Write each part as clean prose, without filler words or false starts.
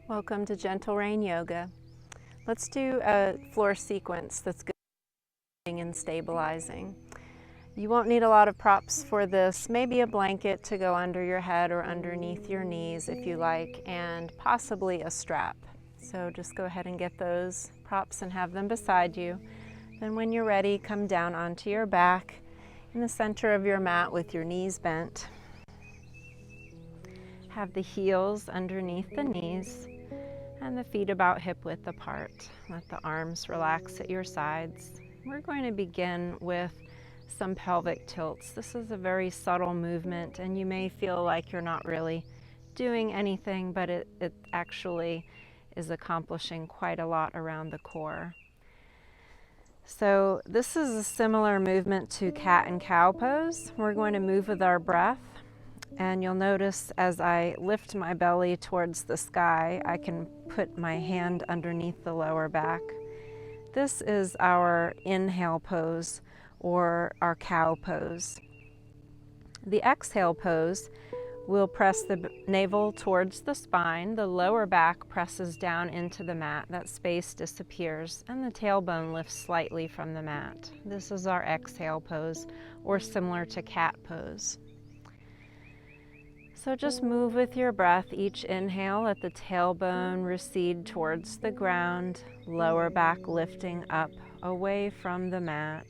Welcome to Gentle Rain Yoga. Let's do a floor sequence that's good and stabilizing. You won't need a lot of props for this, maybe a blanket to go under your head or underneath your knees if you like, and possibly a strap. So just go ahead and get those props and have them beside you. Then when you're ready, come down onto your back in the center of your mat with your knees bent. Have the heels underneath the knees and the feet about hip width apart. Let the arms relax at your sides. We're going to begin with some pelvic tilts. This is a very subtle movement, and you may feel like you're not really doing anything, but it actually is accomplishing quite a lot around the core. So this is a similar movement to cat and cow pose. We're going to move with our breath. And you'll notice as I lift my belly towards the sky, I can put my hand underneath the lower back. This is our inhale pose, or our cow pose. The exhale pose, we'll press the navel towards the spine, the lower back presses down into the mat, that space disappears, and the tailbone lifts slightly from the mat. This is our exhale pose, or similar to cat pose. So just move with your breath. Each inhale, let the tailbone recede towards the ground, lower back lifting up away from the mat.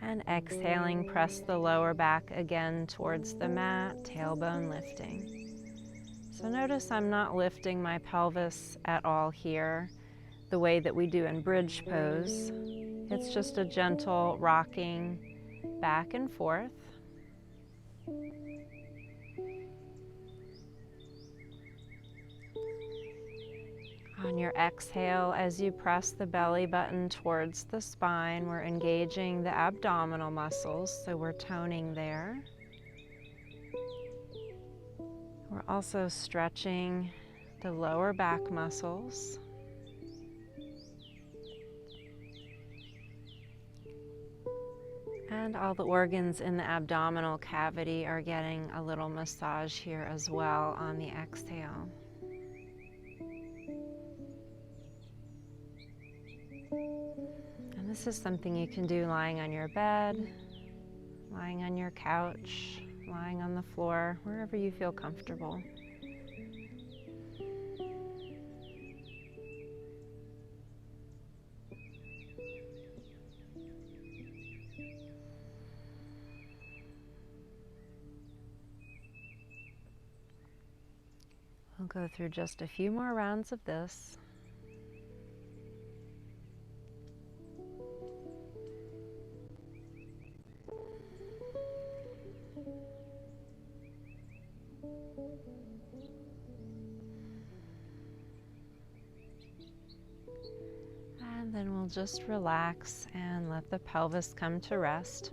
And exhaling, press the lower back again towards the mat, tailbone lifting. So notice I'm not lifting my pelvis at all here, the way that we do in bridge pose. It's just a gentle rocking back and forth. On your exhale, as you press the belly button towards the spine, we're engaging the abdominal muscles, so we're toning there. We're also stretching the lower back muscles. And all the organs in the abdominal cavity are getting a little massage here as well on the exhale. And this is something you can do lying on your bed, lying on your couch, lying on the floor, wherever you feel comfortable. We'll go through just a few more rounds of this. And then we'll just relax and let the pelvis come to rest.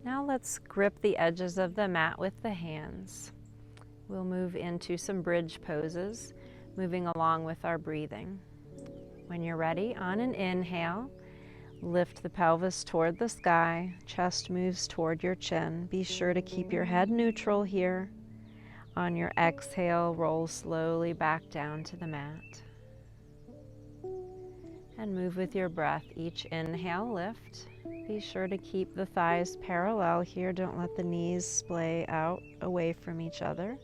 Now let's grip the edges of the mat with the hands. We'll move into some bridge poses, moving along with our breathing. When you're ready, on an inhale, lift the pelvis toward the sky, chest moves toward your chin. Be sure to keep your head neutral here. On your exhale, roll slowly back down to the mat. And move with your breath. Each inhale, lift. Be sure to keep the thighs parallel here. Don't let the knees splay out away from each other.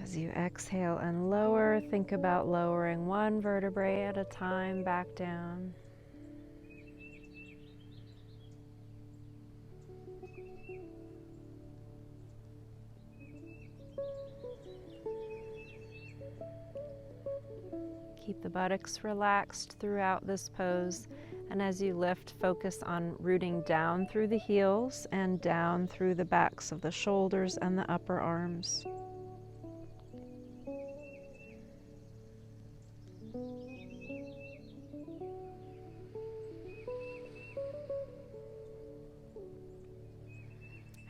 As you exhale and lower, think about lowering one vertebrae at a time back down. Keep the buttocks relaxed throughout this pose, and as you lift, focus on rooting down through the heels and down through the backs of the shoulders and the upper arms.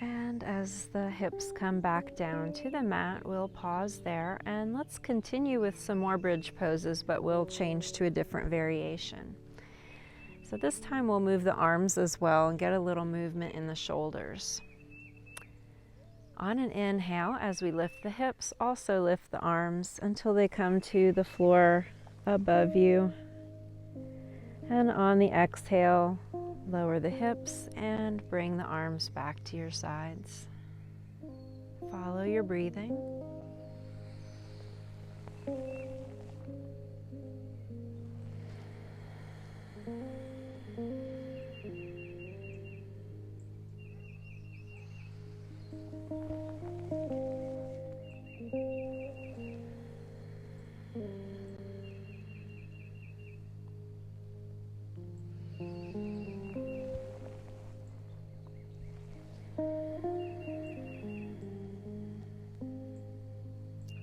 And as the hips come back down to the mat, we'll pause there and let's continue with some more bridge poses, but we'll change to a different variation. So this time we'll move the arms as well and get a little movement in the shoulders. On an inhale, as we lift the hips, also lift the arms until they come to the floor above you. And on the exhale, lower the hips and bring the arms back to your sides. Follow your breathing.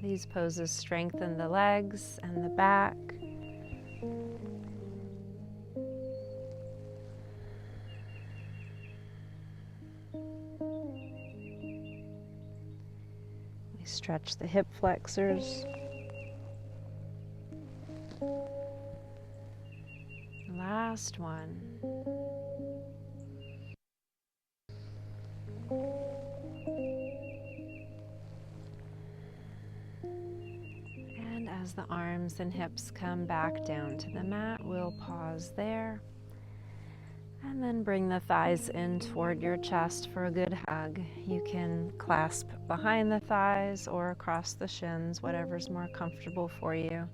These poses strengthen the legs and the back. We stretch the hip flexors. Last one. And as the arms and hips come back down to the mat, we'll pause there. And then bring the thighs in toward your chest for a good hug. You can clasp behind the thighs or across the shins, whatever's more comfortable for you.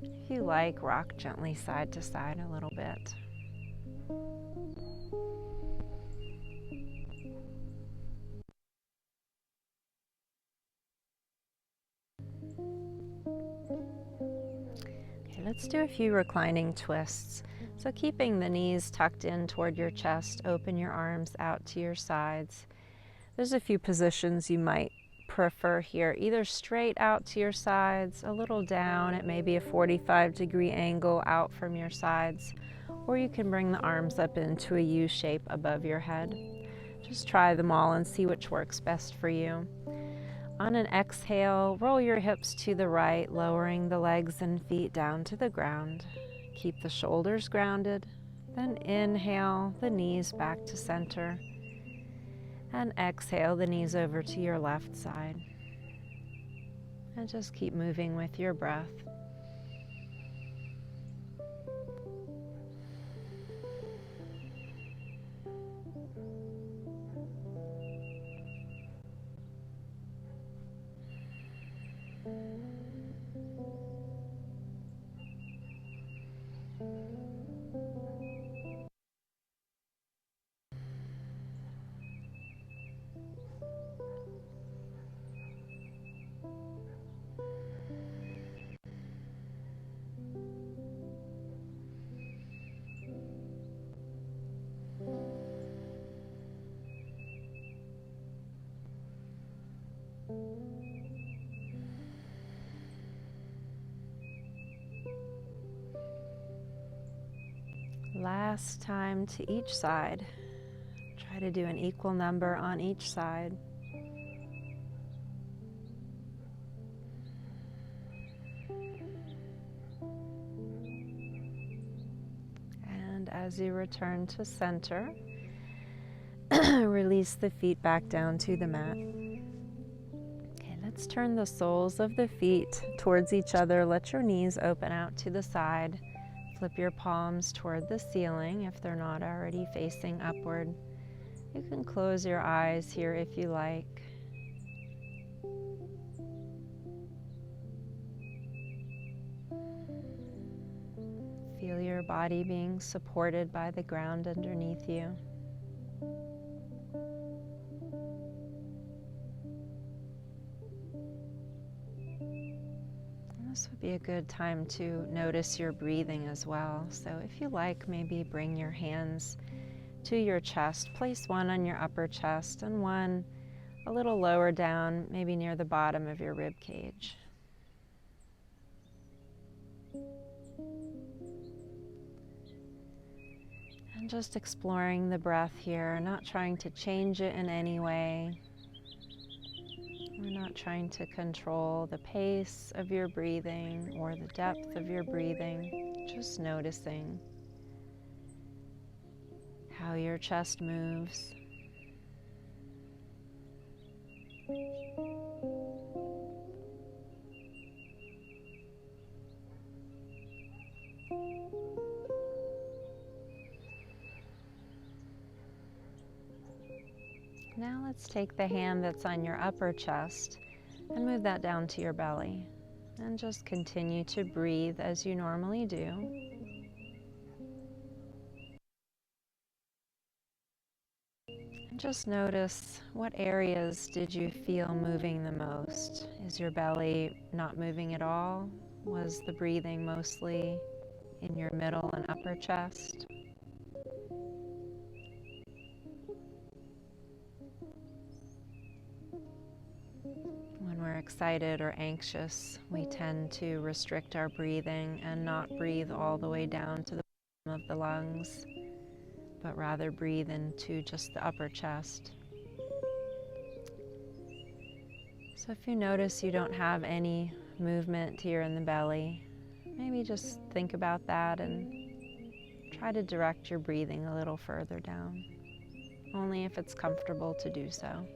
If you like, rock gently side to side a little bit. Okay, let's do a few reclining twists. So keeping the knees tucked in toward your chest, open your arms out to your sides. There's a few positions you might prefer here, either straight out to your sides, a little down at maybe a 45-degree angle out from your sides, or you can bring the arms up into a U shape above your head. Just try them all and see which works best for you. On an exhale, roll your hips to the right, lowering the legs and feet down to the ground. Keep the shoulders grounded, then inhale the knees back to center, and exhale the knees over to your left side. And just keep moving with your breath. Last time to each side. Try to do an equal number on each side. And as you return to center, release the feet back down to the mat. Okay, let's turn the soles of the feet towards each other. Let your knees open out to the side. Flip your palms toward the ceiling if they're not already facing upward. You can close your eyes here if you like. Feel your body being supported by the ground underneath you. This would be a good time to notice your breathing as well. So if you like, maybe bring your hands to your chest. Place one on your upper chest and one a little lower down, maybe near the bottom of your rib cage. And just exploring the breath here, not trying to change it in any way. not trying to control the pace of your breathing or the depth of your breathing, just noticing how your chest moves. Now let's take the hand that's on your upper chest and move that down to your belly. And just continue to breathe as you normally do. And just notice, what areas did you feel moving the most? Is your belly not moving at all? Was the breathing mostly in your middle and upper chest? When we're excited or anxious, we tend to restrict our breathing and not breathe all the way down to the bottom of the lungs, but rather breathe into just the upper chest. So if you notice you don't have any movement here in the belly, maybe just think about that and try to direct your breathing a little further down, only if it's comfortable to do so.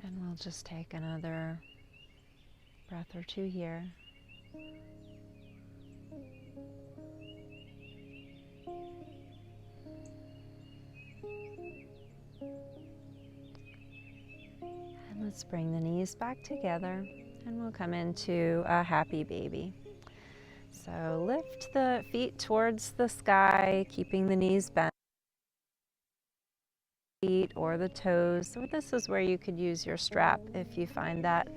And we'll just take another breath or two here. And let's bring the knees back together and we'll come into a happy baby. So lift the feet towards the sky, keeping the knees bent, feet or the toes. So this is where you could use your strap if you find that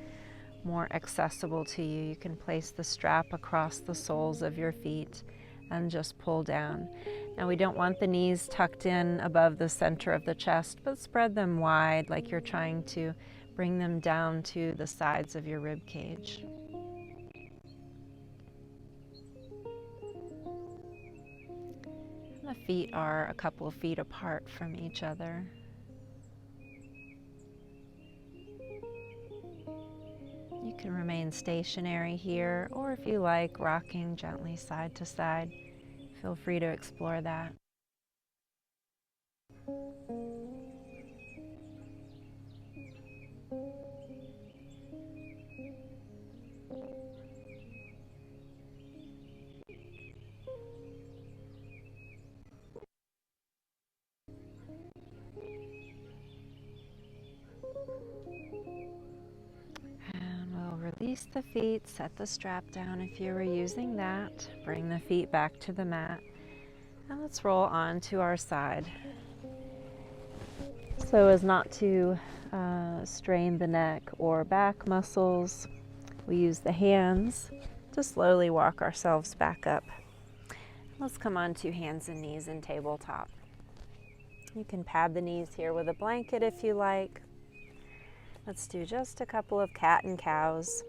more accessible to you. You can place the strap across the soles of your feet and just pull down. Now we don't want the knees tucked in above the center of the chest, but spread them wide like you're trying to bring them down to the sides of your rib cage. The feet are a couple of feet apart from each other. You can remain stationary here, or if you like, rocking gently side to side. Feel free to explore that. And we'll release the feet, set the strap down if you were using that. Bring the feet back to the mat. And let's roll on to our side. So as not to strain the neck or back muscles, we use the hands to slowly walk ourselves back up. Let's come on to hands and knees in tabletop. You can pad the knees here with a blanket if you like. Let's do just a couple of cat and cows.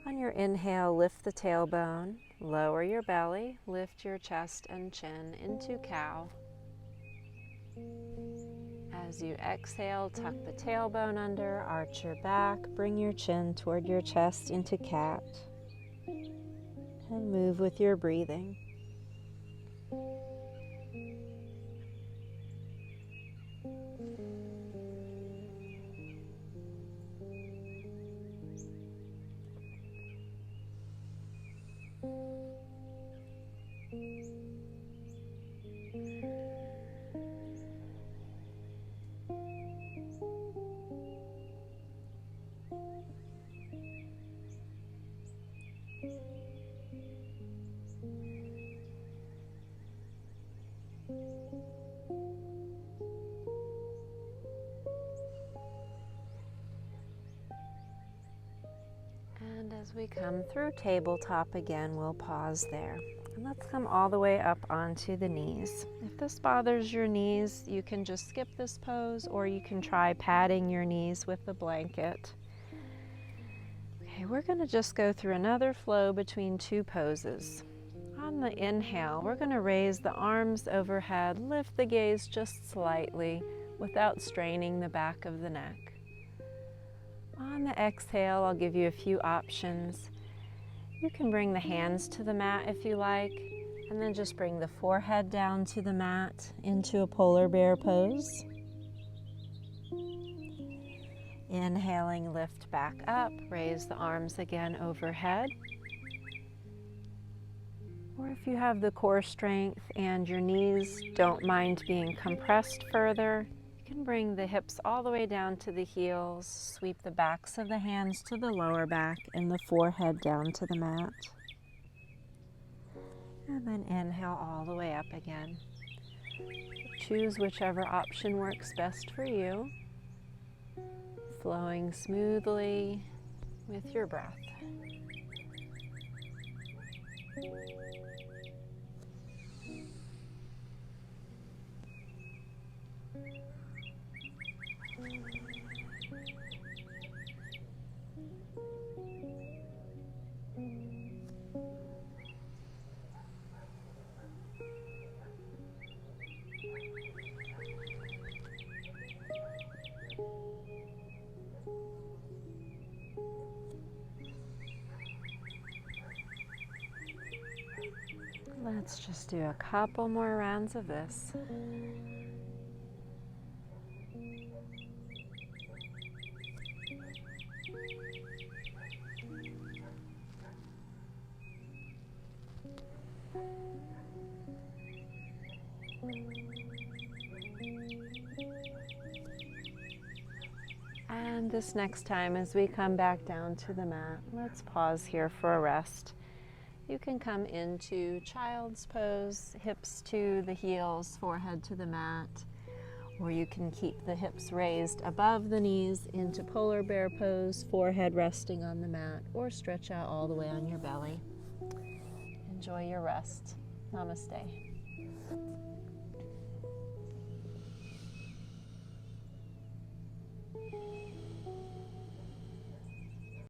On your inhale, lift the tailbone, lower your belly, lift your chest and chin into cow. As you exhale, tuck the tailbone under, arch your back, bring your chin toward your chest into cat, and move with your breathing. And as we come through tabletop again, we'll pause there. And let's come all the way up onto the knees. If this bothers your knees, you can just skip this pose, or you can try padding your knees with the blanket. Okay, we're going to just go through another flow between two poses. On the inhale, we're going to raise the arms overhead, lift the gaze just slightly without straining the back of the neck. On the exhale, I'll give you a few options. You can bring the hands to the mat if you like, and then just bring the forehead down to the mat into a polar bear pose. Inhaling, lift back up, raise the arms again overhead. Or if you have the core strength and your knees don't mind being compressed further, you can bring the hips all the way down to the heels, sweep the backs of the hands to the lower back and the forehead down to the mat. And then inhale all the way up again. Choose whichever option works best for you, flowing smoothly with your breath. Let's just do a couple more rounds of this. And this next time, as we come back down to the mat, let's pause here for a rest. You can come into child's pose, hips to the heels, forehead to the mat, or you can keep the hips raised above the knees into polar bear pose, forehead resting on the mat, or stretch out all the way on your belly. Enjoy your rest. Namaste.